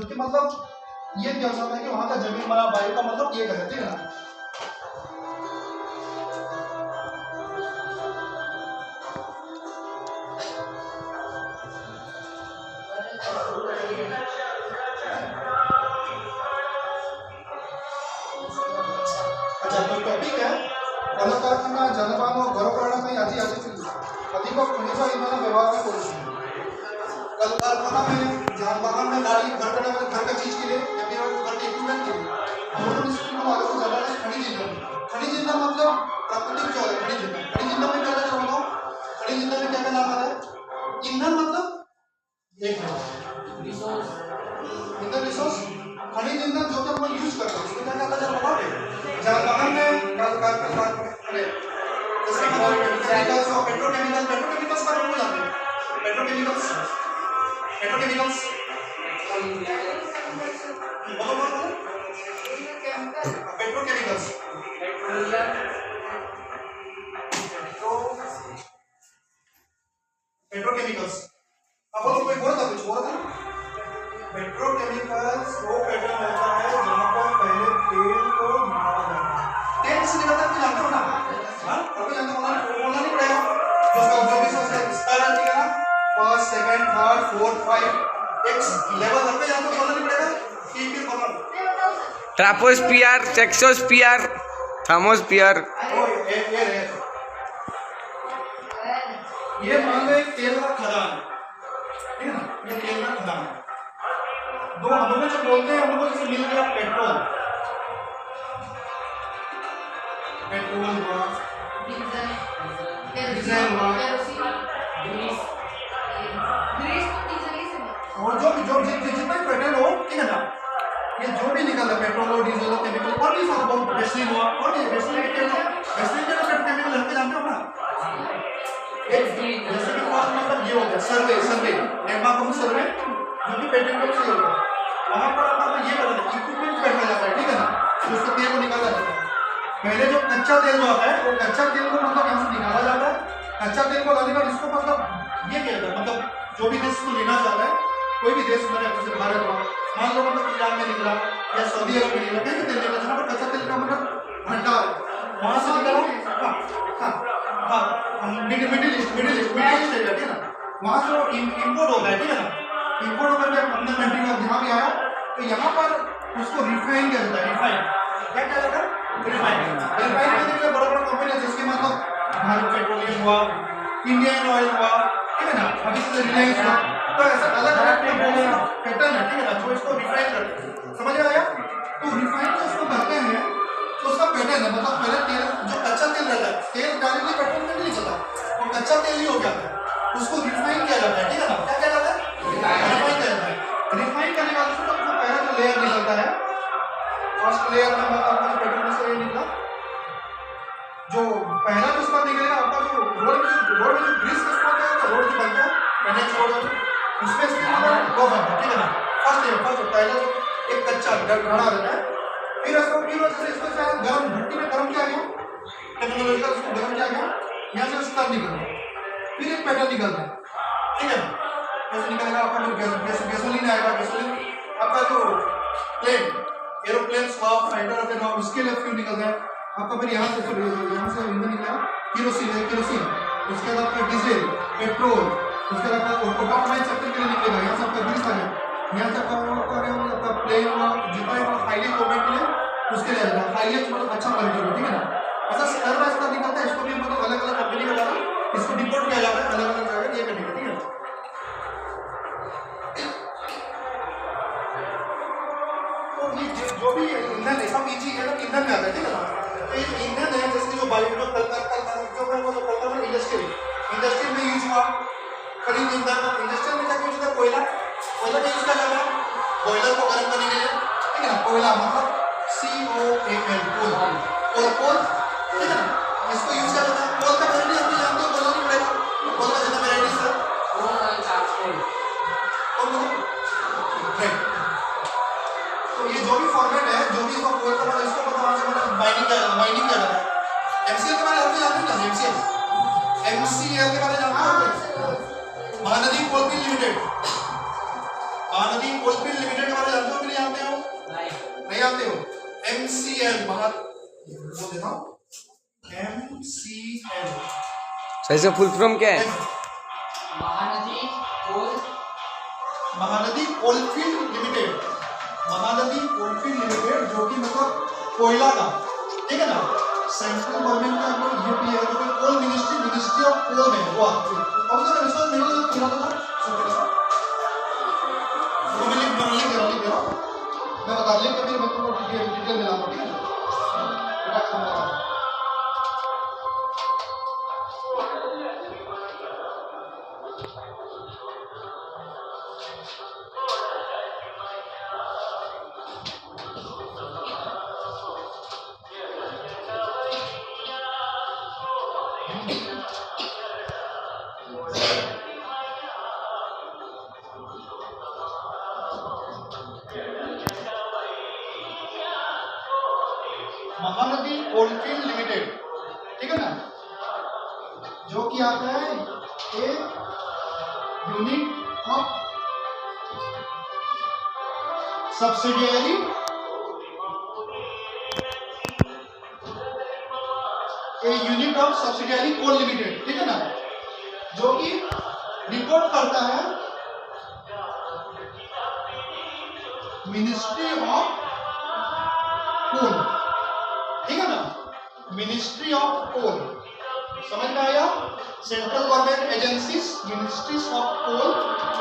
जो कि मतलब ये क्या होता है कि वहां का जमीन बना वायु का मतलब ये है, ठीक है ना। अच्छा तो टॉपिक है कलकारखाना जनपान और घरोकरणामध्ये आजी आजीतील अधिक खनिज इंधन व्यवहार में पहुंची। कल कारखाना में जानवाहन में गाड़ी घर बनाने घर का चीज के लिए या फिर घर के इक्विपमेंट के लिए दोनों स्कूल में आगे ज्यादा है खनिज ईंधन। खनिज ईंधन मतलब प्राकृतिक जो है खनिज ईंधन। खनिज ईंधन में क्या क्या नाम बताओ? खनिज ईंधन में क्या क्या नाम आता है? ईंधन मतलब एक है ईंधन रिसोर्स। खनिज ईंधन जो कि हम लोग यूज करते हैं उसमें क्या क्या आता है बताओ? जानवाहन में अरे जैसे केमिकल्स और पेट्रोकेमिकल्स का बोल जाते हैं पेट्रोकेमिकल्स पेट्रोकेमिकल्स पेट्रोकेमिकल्स पेट्रोकेमिकल्स अब बोलो कोई बोला था कुछ बोला था? पेट्रोकेमिकल्स वो पैटर्न होता है जहाँ पर पहले तेल को निकाला जाता है। तेल किसे निकालता है जानते हो ना? हाँ आपको जानते हो ना? बोलना नहीं पड़ेगा जो उसका जो भी सोचता है स्टार है ना first second third fourth five x level आपको जानते हो बोलना नहीं पड़ेगा कि फिर बोलो ट्रापोस्फियर टेक्सोस्फियर थर्मोस्फियर। ये मान लो एक तेल का खदान है, ठीक है ना? ये तेल का खदान है। दो हम लोग जो बोलते हैं हम लोगों को मिल गया पेट्रोल पेट्रोल हुआ डीजल हुआ और जो जितना पेट्रोल हो, ठीक है ना, ये जो भी निकल रहा पेट्रोल हो डीजल हो केमिकल और भी सब बहुत बेसिन हुआ और ये बेसिन के पेट्रोकेमिकल लगते जानते हो ना? एक जैसे कि फर्स्ट मतलब ये हो गया सर्वे एक बार हम सर्वे जो कि पेट्रोकेमिकल से होता है वहां पर आपको ये पता है इक्विपमेंट बैठा जाता है, ठीक है ना, उसको तेल को निकाला जाता है। पहले जो कच्चा तेल जो आता है वो कच्चा तेल को मतलब यहाँ से निकाला जाता है। कच्चा तेल को लाने का इसको मतलब ये क्या होता है मतलब जो भी देश को लेना चाहता है कोई भी देश मतलब जैसे भारत हुआ मान लो मतलब ईरान में निकला या सऊदी अरब में निकला कहीं भी तेल निकला जहाँ पर कच्चा तेल का मतलब भंडार वहां से निकला मिडिल ईस्ट एरिया, ठीक है ना, वहां से इम्पोर्ट होता है, ठीक है ना, इम्पोर्ट होकर के अपने कंट्री में यहाँ भी आया तो यहाँ पर उसको रिफाइन किया जाता है। रिफाइन क्या किया जाता है? रिफाइन करने के लिए बड़ा बड़ा कंपनी है जिसके मतलब भारत पेट्रोलियम हुआ इंडियन ऑयल हुआ, ठीक है ना, अभी से रिलायंस हुआ, तो ऐसा अलग अलग पैटर्न है, ठीक है ना, जो इसको रिफाइन करते हैं। समझ में आया? तो रिफाइन जो इसको करते हैं तो उसका पैटर्न है मतलब पहले तेल जो कच्चा तेल रहता है तेल डायरेक्टली पेट्रोल में नहीं चलता वो कच्चा तेल ही हो जाता है उसको रिफाइन किया जाता है, ठीक है ना, क्या किया जाता है? रिफाइन किया जाता है। रिफाइन करने के बाद उसको पहला जो लेयर निकलता है फर्स्ट लेयर में मतलब आपका जो पेट्रोल में से ये निकला जो पहला जो उसका निकलेगा आपका जो रोड में जो ग्रीस का स्पॉट है रोड जो बनता है एनएच रोड उसमें इसके अंदर दो बनता है, ठीक है ना, फर्स्ट पहला जो एक कच्चा घड़ा रहता है फिर उसको जैसे इसको गर्म भट्टी में गर्म किया गया टेक्नोलॉजी का उसको गर्म किया गया यहाँ से स्तर निकल फिर एक पैटर्न निकलता है, ठीक है, ऐसे निकलेगा आपका जो गैसोलीन आएगा गैसोलीन आपका जो प्लेन एरोप्लेन स्वाप फाइटर होते हैं उसके लिए फ्यूल निकलता है आपका फिर यहाँ से ईंधन निकलेगा केरोसिन उसके बाद आपका डीजल पेट्रोल उसके बाद आपका ऑटोमोबाइल सेक्टर के लिए निकलेगा यहाँ से आपका ग्रीस आ गया यहाँ से आपका प्लेन हुआ जितना हाईली इक्विपमेंट के लिए उसके लिए जाता है हाईएस्ट मतलब अच्छा क्वालिटी में, ठीक है ना, ऐसा स्तर बाय स्तर निकलता है। इसको भी मतलब अलग अलग कंपनी में जाता है इसको डिपोर्ट किया जाता है अलग अलग जगह ये करने का, ठीक है। तो ये जो भी ईंधन है सब ईजी है ईंधन में आता है, ठीक है ना, तो ये ईंधन है जैसे जो बायो कल इंडस्ट्री में यूज हुआ खनिज ईंधन इंडस्ट्री में क्या यूज होता है कोयला का यूज किया जाता है बॉयलर को गर्म करने के लिए, ठीक है ना, कोयला मतलब कोल, ठीक है ना, इसको यूज किया जाता है। कोल का वैरायटी आप जानते हो बोलना नहीं पड़ेगा कोल का जितना वैरायटीज है तो ये जो भी फॉर्मेट है जो भी इसको कोल का इसको पता है माइनिंग किया जाता है। एमसीएल के बारे में जानते हो ना? एमसीएल के बारे में जानते हो? महानदी कोलफील्ड लिमिटेड के बारे में जानते हो MCL महा बोल देता हूँ MCL सही से फुल फॉर्म क्या है? Mahanadi coalfield limited, Mahanadi coalfield limited, जो कि मतलब कोयला का, ठीक है ना, सेंट्रल गवर्नमेंट का जो यूपी है, जो coal ministry, ministry of coal में वो आती है। अब तो इसका मेरे को पूरा तो मैं लिख दे रहा हूं, मैं बता लिख के फिर मैं तुमको डिटेल मिलाऊंगा, ठीक है? बेटा समझा महानदी कोलफील्ड लिमिटेड, ठीक है ना, जो कि आता है a unit of subsidiary coal limited, ठीक है ना, जो कि रिपोर्ट करता है मिनिस्ट्री ऑफ कोल, ठीक है ना, मिनिस्ट्री ऑफ कोल, समझ में आया? Central government agencies, ministries of coal,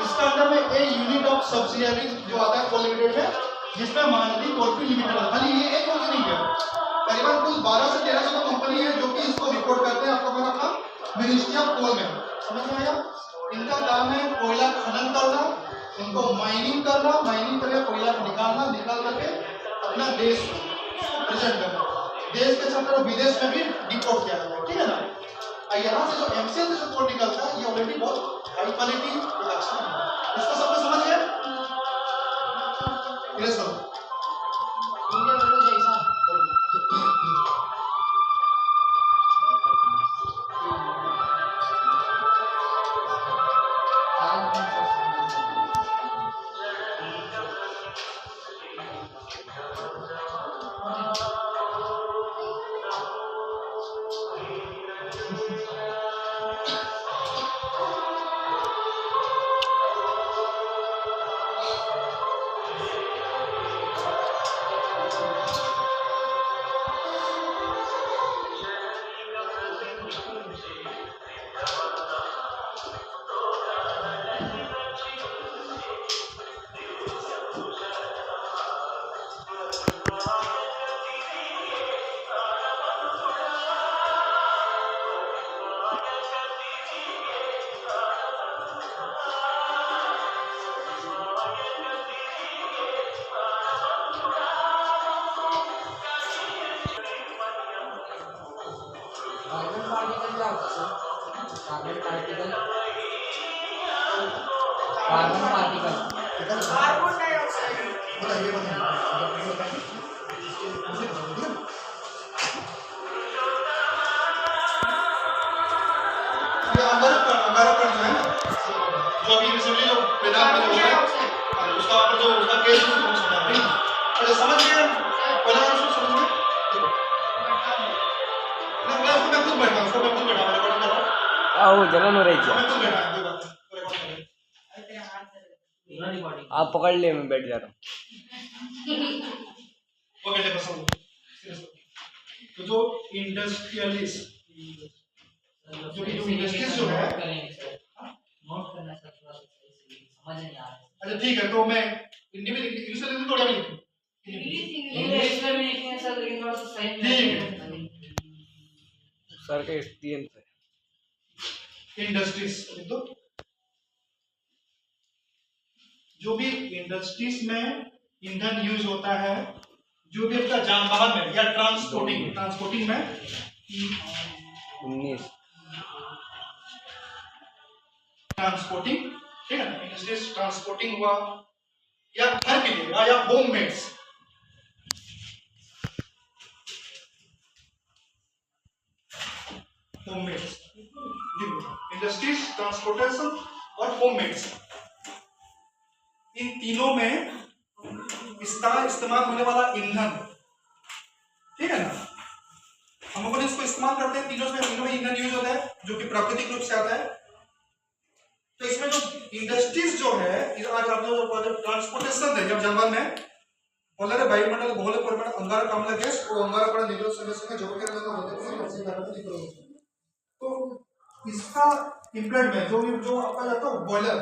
इसका अंदर में ए यूनिट ऑफ सब्सिडियरी जो आता है कोल लिमिटेड में, जिसमें महानदी कोलफील्ड लिमिटेड है। खाली ये एक कंपनी है, करीबन कुल 12 से 1300 कंपनी है जो कि इसको रिपोर्ट करते हैं आपको मैंने कहा मिनिस्ट्री ऑफ कोल में, समझ में आया? इनका काम है कोयला खनन करना, उनको माइनिंग करना, माइनिंग करके कोयला निकालना, निकाल करके अपना देश प्रेजेंट करना, देश के साथ विदेश में भी डिपोर्ट किया जाता है, ठीक है ना? यहाँ से जो MCL से जो कोल निकलता है ये ऑलरेडी बहुत हाई क्वालिटी प्रोडक्शन है। इसको सबको समझ गए? Yes sir. कार्बन डाइऑक्साइड बताइए अंगारक जो है ना, जो अभी रिसेंटली जो वेदांत में जो है उसका जो उसका केस उसको समझा नहीं, अच्छा समझ गए? पहला उसको समझ गए? ना मैं खुद बैठा हूँ, मैं खुद बैठा हूँ, रिकॉर्डिंग कर रहा हूँ। आओ जलन हो रही है, मैं खुद बैठा हूँ, कोई बात नहीं, आप पकड़ ले, मैं बैठ जा रहा हूँ। ओके देखो समझो, तो जो इंडस्ट्रियलिस्ट जो इंडस्ट्रीज जो है नोट करना सर, थोड़ा समझ नहीं आ रहा। अच्छा ठीक है, तो मैं हिंदी में इंग्लिश में लिखूं, थोड़ा में लिखूं? इंग्लिश में भी लिखेंगे सर, लेकिन थोड़ा सा सही ठीक है। सर का एक्सपीरियंस है। इंडस्ट्रीज तो जो भी इंडस्ट्रीज में ईंधन यूज होता है, जो भी आपका जानवाहन में या ट्रांसपोर्टिंग में 19 ट्रांसपोर्टिंग, ठीक है ना, इंडस्ट्रीज ट्रांसपोर्टिंग हुआ, या घर के लिए या होम मेड्स, इंडस्ट्रीज, ट्रांसपोर्टेशन और होम मेड्स, इन तीनों में इसका इस्तेमाल होने वाला ईंधन, ठीक है ना। हम लोग इसको इस्तेमाल करते हैं, तीनों में ईंधन यूज होता है जो कि प्राकृतिक रूप से आता है। तो इसमें जो इंडस्ट्रीज जो है, आज आप जो ट्रांसपोर्टेशन है, जब जर्मन में बोले रे वायुमंडल बहुल परिमाण अंगारकाम्ल गैस और अंगारकाम्ल निकल संघर्ष जगह तो इसका इंप्लांट में जो आपका जाता है बॉयलर,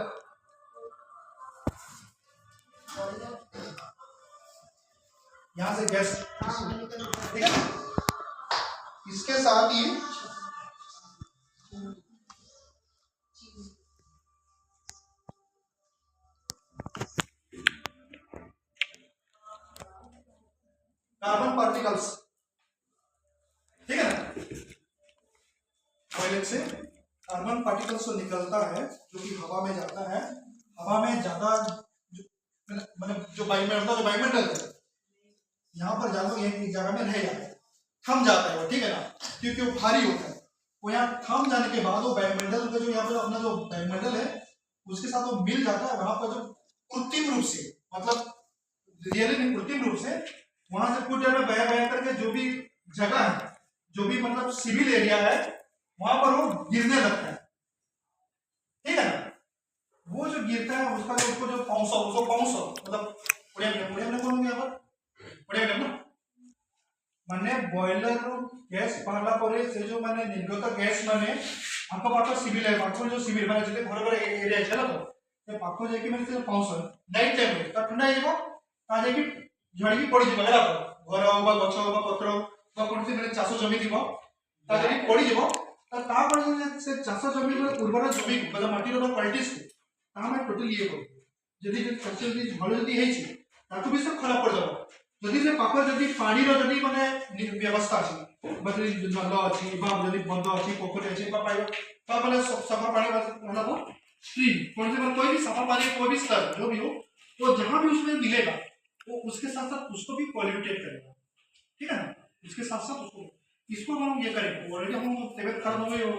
यहां से गैस, ठीक है, इसके साथ ही कार्बन पार्टिकल्स, ठीक है ना, टॉयलेट से कार्बन पार्टिकल्स तो निकलता है जो कि हवा में जाता है। हवा में ज्यादा मतलब जो वायुमंडल है यहाँ पर जाकर एक जगह में रह जाता है, थम जाता है वो, ठीक है ना, क्योंकि वो भारी होता है। वो यहाँ थम जाने के बाद वो वायुमंडल का जो यहाँ पर अपना जो वायुमंडल है उसके साथ वो मिल जाता है। वहां पर जो कृत्रिम रूप से, मतलब रियली नहीं, कृत्रिम रूप से वहां से कुछ देर में बह करके जो भी जगह है, जो भी मतलब सिविल एरिया है, वहां पर वो गिरने लगता है, ठीक है ना। वो जो गिरता है उसका जो उसको जो पाउंस मतलब उड़िया में कौन गया पर उड़िया में माने बॉयलर गैस पहला परे से जो माने निर्गत गैस माने हमको पाखो सिविल है, पाखो जो सिविल माने जते घर घर एरिया है चलो तो पाखो जाके माने से पाउंस नाइट टाइम में ता ठंडा हेबो ता जाके झड़की पड़ी जिवो हेला घर हो बा गछ हो बा पत्र हो बा कोन से माने चासो जमी दिबो ता जाके पड़ी जिवो ता पर से चासो जमी रो उर्वर जमी मतलब माटी रो क्वालिटीज ता मैं टोटली ये को जदी जे फसल दी भलो जदी हेछि ताकू भी सब खराब पड़ जाबो। जदि से पाखर जदि पानी रो जदि माने व्यवस्था अछि मतलब नल अछि बा जदि बंद अछि पोखरी अछि बा पाइब बा माने सफा पानी मतलब वो स्ट्रीम कौन से कोई भी सफा पानी कोई भी स्तर जो भी हो तो जहां भी उसमें मिलेगा वो उसके साथ साथ उसको भी क्वालिफिकेट करेगा, ठीक है ना, उसके साथ साथ उसको इसको हम ये करेंगे। ऑलरेडी हम तबियत खराब हो गई हो